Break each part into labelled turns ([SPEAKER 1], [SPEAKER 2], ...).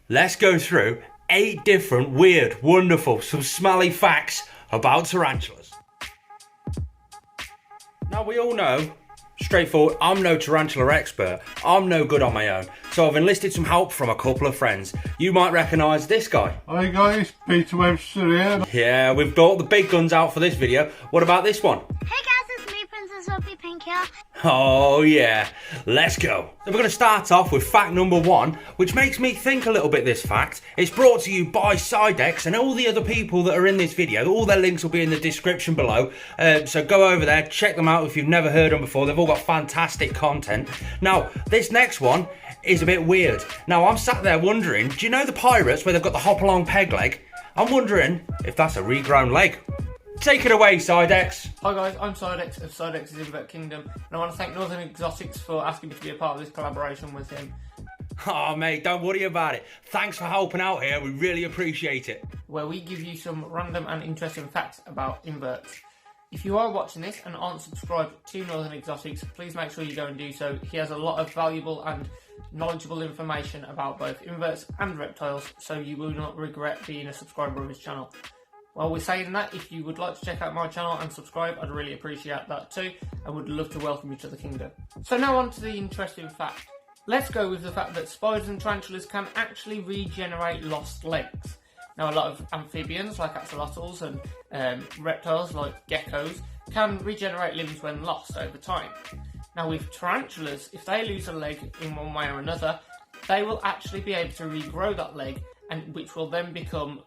[SPEAKER 1] let's go through 8 different weird, wonderful, some smelly facts about tarantulas. Now we all know, straightforward, I'm no tarantula expert. I'm no good on my own. So I've enlisted some help from a couple of friends. You might recognise this guy.
[SPEAKER 2] Hi guys, Peter Webster here.
[SPEAKER 1] Yeah, we've brought the big guns out for this video. What about this one?
[SPEAKER 3] Hey guys, it's me, Princess Sophie Pink here.
[SPEAKER 1] Oh yeah, let's go. So we're going to start off with fact number 1, which makes me think a little bit this fact. It's brought to you by Psydex and all the other people that are in this video. All their links will be in the description below. So go over there, check them out if you've never heard them before. They've all got fantastic content. Now, this next one is a bit weird. Now, I'm sat there wondering, do you know the pirates where they've got the hop-along peg leg? I'm wondering if that's a regrown leg. Take it away, Psydex.
[SPEAKER 4] Hi guys, I'm Psydex of Psydex's Invert Kingdom, and I want to thank Northern Exotics for asking me to be a part of this collaboration with him.
[SPEAKER 1] Oh mate, don't worry about it. Thanks for helping out here, we really appreciate it.
[SPEAKER 4] Where we give you some random and interesting facts about inverts. If you are watching this and aren't subscribed to Northern Exotics, please make sure you go and do so. He has a lot of valuable and knowledgeable information about both inverts and reptiles, so you will not regret being a subscriber of his channel. While we're saying that, if you would like to check out my channel and subscribe, I'd really appreciate that too, and would love to welcome you to the kingdom. So now on to the interesting fact. Let's go with the fact that spiders and tarantulas can actually regenerate lost legs. Now a lot of amphibians like axolotls and reptiles like geckos can regenerate limbs when lost over time. Now with tarantulas, if they lose a leg in one way or another, they will actually be able to regrow that leg, and which will then become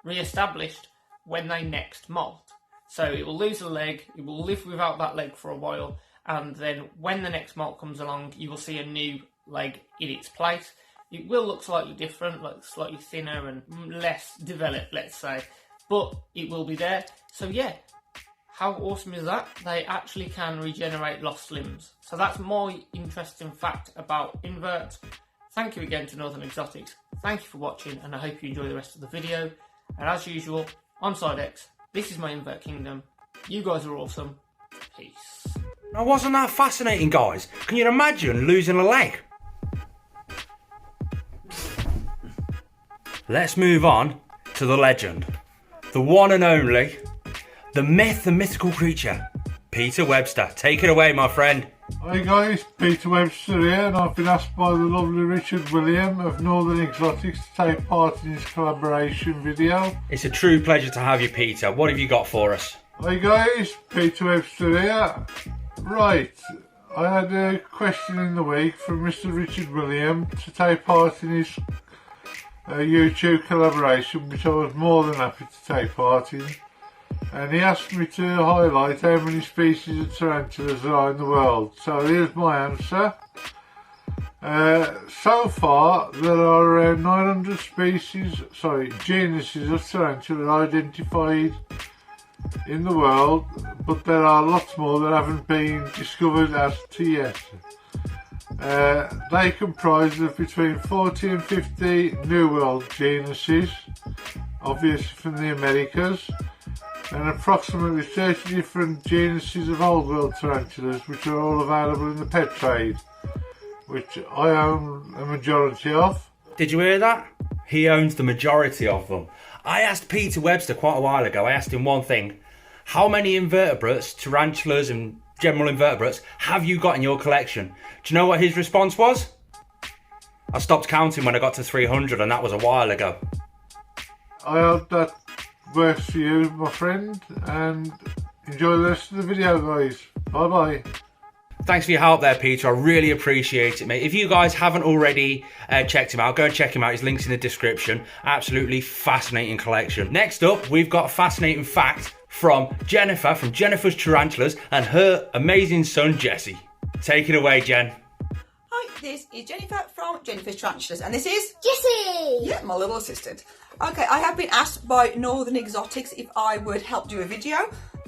[SPEAKER 4] re-established when they next molt. So it will lose a leg, it will live without that leg for a while, and then when the next molt comes along, you will see a new leg in its place. It will look slightly different, like slightly thinner and less developed, let's say, but it will be there. So yeah, how awesome is that? They actually can regenerate lost limbs. So that's my interesting fact about inverts. Thank you again to Northern Exotics. Thank you for watching, and I hope you enjoy the rest of the video. And as usual, I'm Psydex. This is my Invert Kingdom. You guys are awesome. Peace.
[SPEAKER 1] Now wasn't that fascinating, guys? Can you imagine losing a leg? Let's move on to the legend. The one and only, the myth and mythical creature, Peter Webster. Take it away, my friend.
[SPEAKER 2] Hi guys, Peter Webster here, and I've been asked by the lovely Richard William of Northern Exotics to take part in this collaboration video.
[SPEAKER 1] It's a true pleasure to have you, Peter. What have you got for us?
[SPEAKER 2] Hi guys, Peter Webster here. Right, I had a question in the week from Mr. Richard William to take part in his YouTube collaboration, which I was more than happy to take part in. And he asked me to highlight how many species of tarantulas there are in the world. So here's my answer. So far there are around 900 genuses of tarantula identified in the world, but there are lots more that haven't been discovered as to yet. They comprise of between 40 and 50 New World genuses, obviously from the Americas, and approximately 30 different genuses of Old World tarantulas, which are all available in the pet trade, which I own a majority of.
[SPEAKER 1] Did you hear that? He owns the majority of them. I asked Peter Webster quite a while ago, I asked him one thing. How many invertebrates, tarantulas and general invertebrates, have you got in your collection? Do you know what his response was? I stopped counting when I got to 300, and that was a while ago.
[SPEAKER 2] I hope that works for you, my friend, and enjoy the rest of the video, guys. Bye bye.
[SPEAKER 1] Thanks for your help there, Peter. I really appreciate it, mate. If you guys haven't already checked him out, go and check him out. His link's in the description. Absolutely fascinating collection. Next up, we've got a fascinating fact from Jennifer, from Jennifer's Tarantulas, and her amazing son, Jesse. Take it away, Jen.
[SPEAKER 5] Hi, this is Jennifer from Jennifer's Tarantulas, and this is
[SPEAKER 3] Jessie!
[SPEAKER 5] Yeah, my little assistant. Okay, I have been asked by Northern Exotics if I would help do a video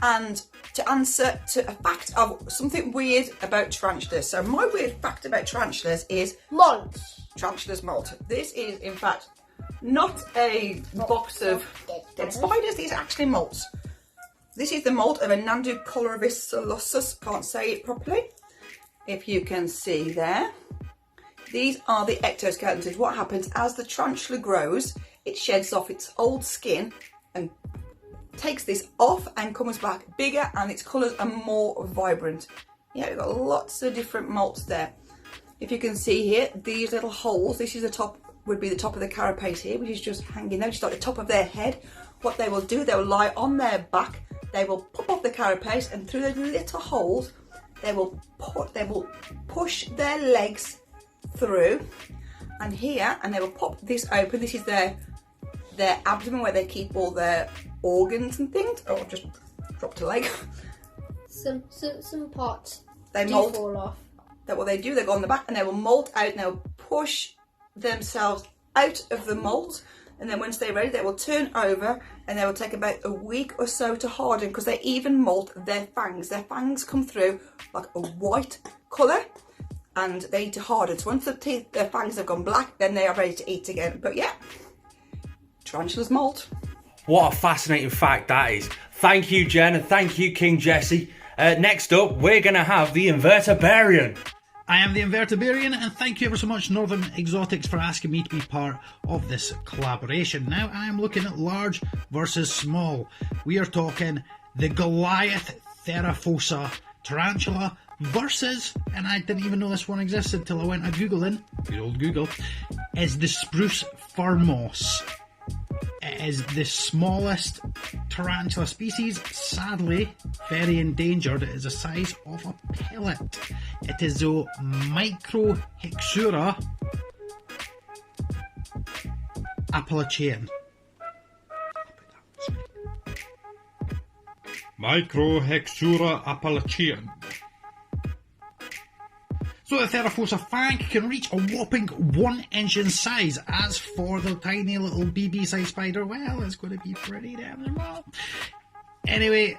[SPEAKER 5] and to answer to a fact of something weird about tarantulas. So my weird fact about tarantulas is
[SPEAKER 3] Molts.
[SPEAKER 5] tarantulas molt. This is in fact not a box of dead spiders, these are actually molts. This is the molt of a Nandu colorivisolus, can't say it properly. If you can see there, These are the ectoskeletons. What happens as the tarantula grows, it sheds off its old skin and takes this off and comes back bigger, and its colours are more vibrant. Yeah, we've got lots of different molts there. If you can see here, these little holes, this is the top, would be the top of the carapace here, which is just hanging there, just like the top of their head. What they will do, they will lie on their back, they will pop off the carapace, and through those little holes, they will push their legs through, and here, and they will pop this open. This is their abdomen where they keep all their organs and things. Oh, just dropped a leg.
[SPEAKER 3] Some parts
[SPEAKER 5] They
[SPEAKER 3] do
[SPEAKER 5] mold.
[SPEAKER 3] fall off.
[SPEAKER 5] That what they do, they go on the back and they will molt out and they'll push themselves out of the molt, and then once they're ready they will turn over, and they will take about a week or so to harden, because they even molt their fangs. Their fangs come through like a white colour and they need to harden. So once their fangs have gone black, then they are ready to eat again. But yeah, tarantulas molt.
[SPEAKER 1] What a fascinating fact that is. Thank you, Jen, and thank you, King Jesse. Next up, we're going to have the invertebrarian.
[SPEAKER 6] I am the Invertebrarian, and thank you ever so much, Northern Exotics, for asking me to be part of this collaboration. Now I am looking at large versus small. We are talking the Goliath Therafosa tarantula versus, and I didn't even know this one existed until I went a Googling, good old Google, is the spruce fir moss. It is the smallest tarantula species, sadly very endangered. It is the size of a pellet. It is the Microhexura Appalachian. Microhexura Appalachian. So the Therafosa fang can reach a whopping 1 inch in size. As for the tiny little BB-sized spider, well, it's going to be pretty damn small. Anyway,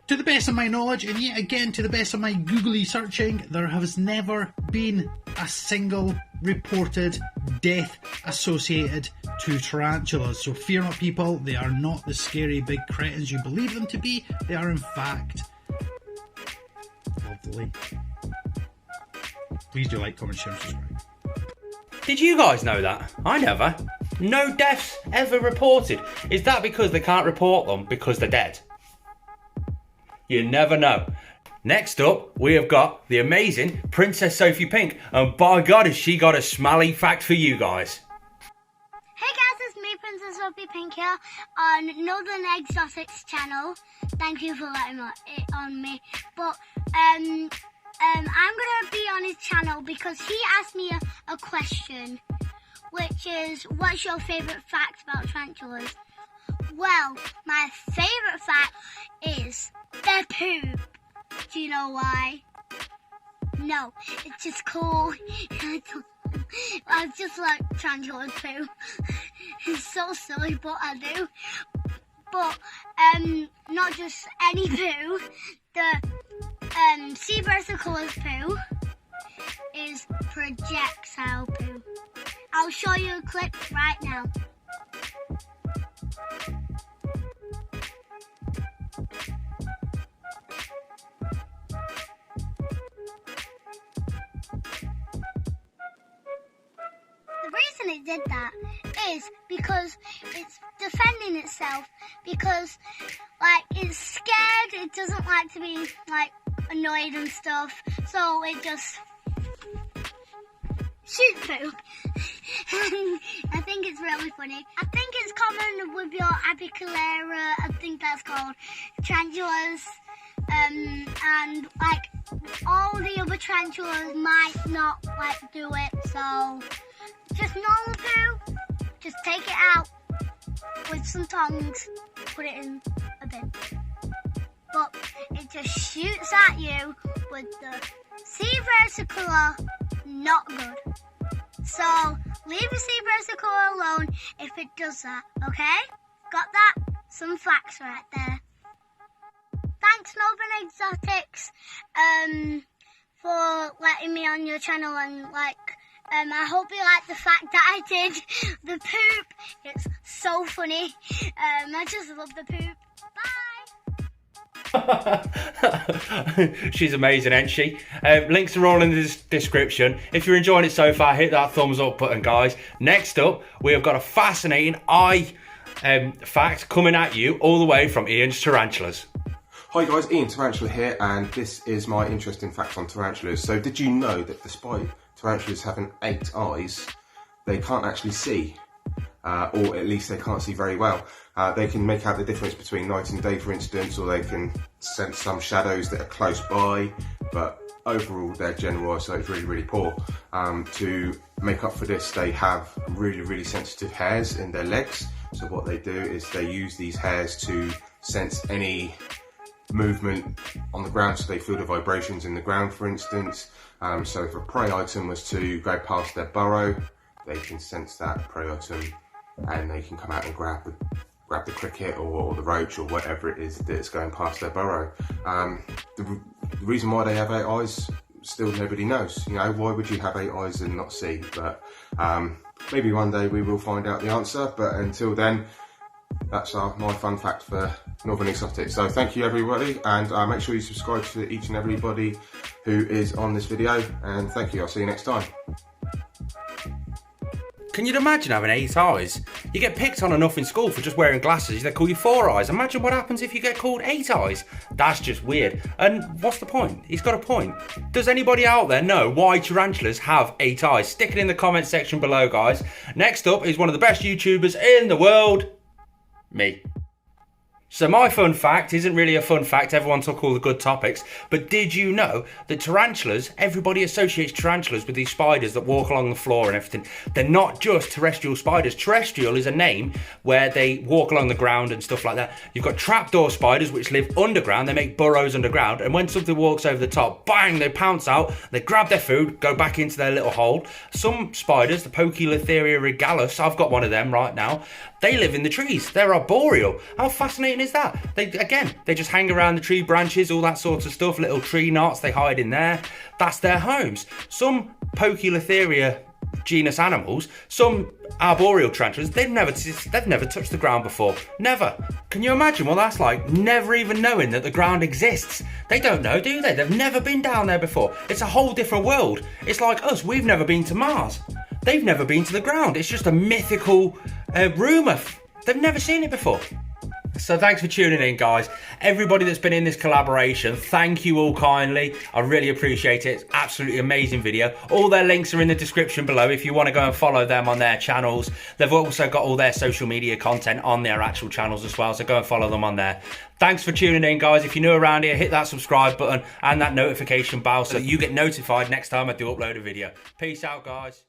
[SPEAKER 6] to the best of my knowledge, and yet again to the best of my googly searching, there has never been a single reported death associated to tarantulas. So fear not, people, they are not the scary big cretins you believe them to be. They are in fact lovely. Please do like, comment, share and subscribe.
[SPEAKER 1] Did you guys know that? I never. No deaths ever reported. Is that because they can't report them because they're dead? You never know. Next up, we have got the amazing Princess Sophie Pink, and by God has she got a smelly fact for you guys.
[SPEAKER 3] Hey guys, it's me, Princess Sophie Pink here on Northern Exotics channel. Thank you for letting it on me. But I'm gonna be on his channel because he asked me a question, which is, what's your favourite fact about tarantulas? Well, my favourite fact is their poop. Do you know why? No, it's just cool. I just like tarantulas poo. It's so silly, but I do. But not just any poo. The sea versicolor's poo is projectile poo. I'll show you a clip right now. The reason it did that is because it's defending itself, because like it's scared, it doesn't like to be like annoyed and stuff, so it just shoots poo. I think it's really funny. I think it's common with your Apicalera, I think that's called, tarantulas, and like all the other tarantulas might not like do it, so just normal poo, just take it out with some tongs, put it in a bin. But it just shoots at you with the sea versicolor, not good. So leave the sea versicolor alone if it does that, okay? Got that? Some facts right there. Thanks Northern Exotics for letting me on your channel, and like I hope you like the fact that I did the poop. It's so funny. I just love the poop. Bye.
[SPEAKER 1] She's amazing, ain't she? Links are all in the description. If you're enjoying it so far, hit that thumbs up button, guys. Next up, we have got a fascinating fact coming at you all the way from Ian's Tarantulas.
[SPEAKER 7] Hi guys, Ian Tarantula here, and this is my interesting fact on tarantulas. So did you know that despite tarantulas having 8 eyes, they can't actually see, or at least they can't see very well. They can make out the difference between night and day, for instance, or they can sense some shadows that are close by, but overall their general eyesight is really, really poor. To make up for this, they have really, really sensitive hairs in their legs. So what they do is they use these hairs to sense any movement on the ground, so they feel the vibrations in the ground, for instance. So if a prey item was to go past their burrow, they can sense that prey item and they can come out and grab the cricket or the roach or whatever it is that's going past their burrow. The reason why they have 8 eyes, still nobody knows. You know, why would you have 8 eyes and not see? But maybe one day we will find out the answer, but until then, that's my fun fact for Northern Exotics. So thank you everybody, and make sure you subscribe to each and everybody who is on this video, and thank you. I'll see you next time.
[SPEAKER 1] Can you imagine having 8 eyes? You get picked on enough in school for just wearing glasses, they call you 4 eyes. Imagine what happens if you get called 8 eyes. That's just weird. And what's the point? He's got a point. Does anybody out there know why tarantulas have 8 eyes? Stick it in the comment section below, guys. Next up is one of the best YouTubers in the world. Me. So my fun fact isn't really a fun fact, everyone took all the good topics, but did you know that tarantulas, everybody associates tarantulas with these spiders that walk along the floor and everything. They're not just terrestrial spiders. Terrestrial is a name where they walk along the ground and stuff like that. You've got trapdoor spiders which live underground, they make burrows underground, and when something walks over the top, bang, they pounce out, they grab their food, go back into their little hole. Some spiders, the Poecilotheria regalis, I've got one of them right now, they live in the trees. They're arboreal. How fascinating is that? They just hang around the tree branches, all that sort of stuff, little tree knots, they hide in there. That's their homes. Some Poecilotheria genus animals, some arboreal tarantulas, they've never touched the ground before. Never. Can you imagine what that's like? Never even knowing that the ground exists. They don't know, do they? They've never been down there before. It's a whole different world. It's like us, we've never been to Mars. They've never been to the ground. It's just a mythical rumour. They've never seen it before. So thanks for tuning in, guys. Everybody that's been in this collaboration, thank you all kindly. I really appreciate it. It's absolutely amazing video. All their links are in the description below if you want to go and follow them on their channels. They've also got all their social media content on their actual channels as well, so go and follow them on there. Thanks for tuning in, guys. If you're new around here, hit that subscribe button and that notification bell so that you get notified next time I do upload a video. Peace out, guys.